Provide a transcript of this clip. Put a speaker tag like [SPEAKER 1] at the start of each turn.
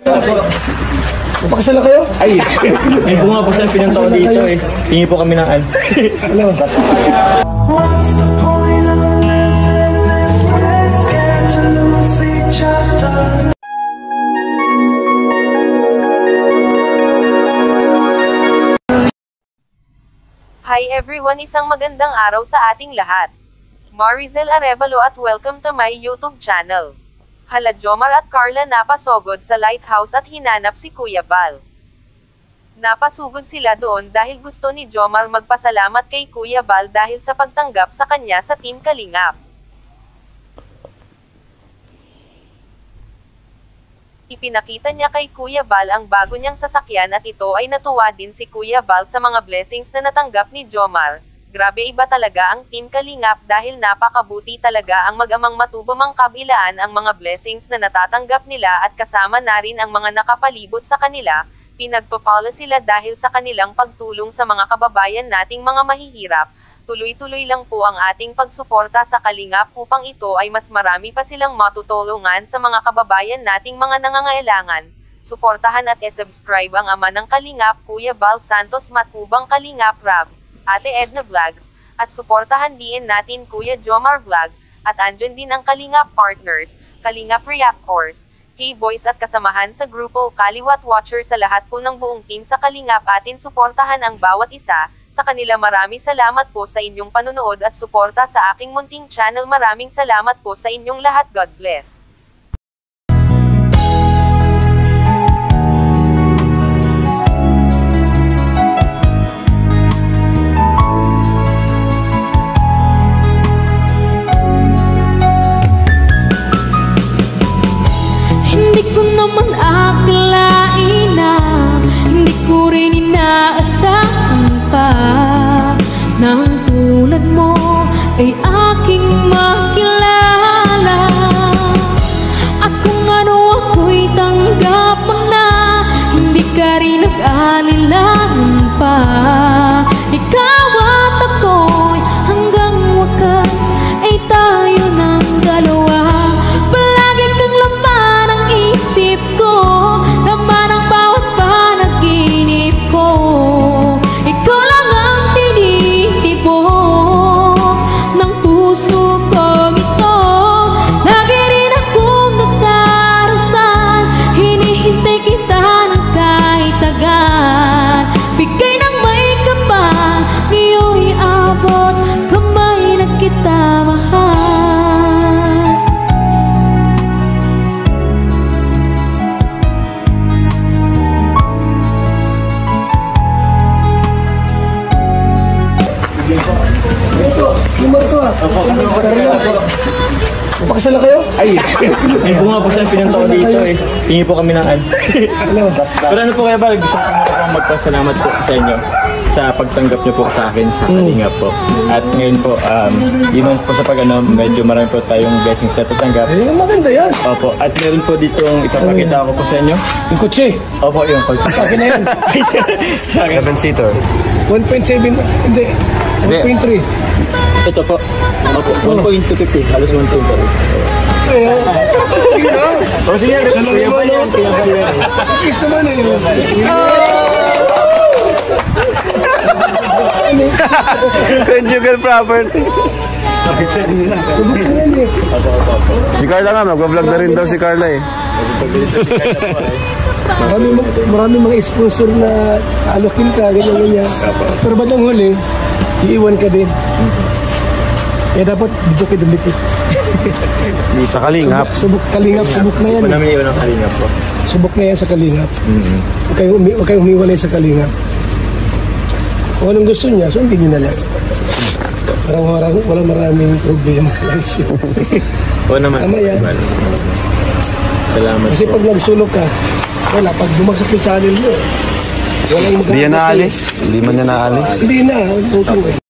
[SPEAKER 1] Magpakasal na kayo?
[SPEAKER 2] Ay, ay po nga po saan pinunta ko dito eh. Hingi po kami ng ano.
[SPEAKER 1] Ano?
[SPEAKER 3] What's the point of living if we're scared to lose each other?
[SPEAKER 4] Hi everyone, isang magandang araw sa ating lahat. Marizel Arevalo at welcome to my YouTube channel. Hala Jomar at Carla napasugod sa lighthouse at hinanap si Kuya Bal. Napasugod sila doon dahil gusto ni Jomar magpasalamat kay Kuya Bal dahil sa pagtanggap sa kanya sa Team Kalingap. Ipinakita niya kay Kuya Bal ang bago niyang sasakyan at ito ay natuwa din si Kuya Bal sa mga blessings na natanggap ni Jomar. Grabe, iba talaga ang Team Kalingap dahil napakabuti talaga ang mag-amang matubamang kabilaan ang mga blessings na natatanggap nila at kasama na rin ang mga nakapalibot sa kanila. Pinagpapala sila dahil sa kanilang pagtulong sa mga kababayan nating mga mahihirap. Tuloy-tuloy lang po ang ating pagsuporta sa Kalingap upang ito ay mas marami pa silang matutulungan sa mga kababayan nating mga nangangailangan. Suportahan at e-subscribe ang ama ng Kalingap, Kuya Bal Santos Matubang Kalingap Rab, Ate Edna Vlogs, at suportahan din natin Kuya Jomar Vlog, at andyan din ang Kalingap Partners, Kalingap Reactors, K-Boys at kasamahan sa grupo Kaliwat Watcher sa lahat po ng buong team sa Kalingap atin suportahan ang bawat isa. Sa kanila maraming salamat po sa inyong panunood at suporta sa aking munting channel. Maraming salamat po sa inyong lahat. God bless.
[SPEAKER 5] Hindi ko naman akalain na hindi ko rin inaasahan pa nang tulad mo ay aking makilala. At kung ano ako'y tanggap mo na, hindi ka rin nag-alilangan pa. Ikaw at ako'y hanggang wakas ay tayo ng dalawa. Palagi kang laman ang isip ko, laman ang bawat panaginip ko. Ikaw lang ang tinitibok ng puso kong ito. Lagi rin akong nagdarasal, hinihintay kita ng kahit agad. Bigay ng may kapal, ngayon'y abot kamay na kita mahal.
[SPEAKER 1] Yung mga ito ah. Magpakasal na kayo?
[SPEAKER 2] Ay, ay po nga po saan pinunta ko dito eh. Hingi po kami ng ano.
[SPEAKER 1] Ano?
[SPEAKER 2] Pero ano po kaya ba? Gusto ko po magpasalamat po sa inyo sa pagtanggap niyo po sa akin sa Kalingap po. At ngayon po, yun po sa medyo marami po tayong blessings na tatanggap.
[SPEAKER 1] Eh, maganda yan.
[SPEAKER 2] Opo, at meron po ditong ipapakita ko po sa inyo.
[SPEAKER 1] Yung kotse.
[SPEAKER 2] Opo, yung coach.
[SPEAKER 1] Akin na yan.
[SPEAKER 2] Sa akin.
[SPEAKER 6] 7-seater.
[SPEAKER 1] 1.7. Hindi. 1.3.
[SPEAKER 2] Ito po. Opo, 1.250. Halos 1.2.
[SPEAKER 1] Eh, sige na.
[SPEAKER 2] O sige, kuya ba yan? Kuya ba yan?
[SPEAKER 1] Kiss naman eh.
[SPEAKER 6] Conjugal property.
[SPEAKER 1] Subok na yan eh.
[SPEAKER 6] Si Carla nga, mag-vlog na rin daw si Carla eh.
[SPEAKER 1] Marami mga sponsor na alokin ka, ganyan-ganyan. Pero ba't ang huli, iiwan ka din. Kaya dapat dito kayo dumikit.
[SPEAKER 6] Sa Kalingap.
[SPEAKER 1] Subok Kalingap, subok na yan.
[SPEAKER 2] Huwag namin iwan ang Kalingap po.
[SPEAKER 1] Subok na yan sa Kalingap. Huwag kayong umiwalay sa Kalingap. Kung anong gusto niya, sundin niyo na lang. Walang maraming problema.
[SPEAKER 2] Oo naman.
[SPEAKER 1] Tama yan.
[SPEAKER 2] Salamat
[SPEAKER 1] Kasi
[SPEAKER 2] po.
[SPEAKER 1] pag nagsulok ka, wala, pag bumagsak yung channel mo, walang
[SPEAKER 6] Hindi yan naalis. Hindi man yan naalis.
[SPEAKER 1] Hindi na, buto eh.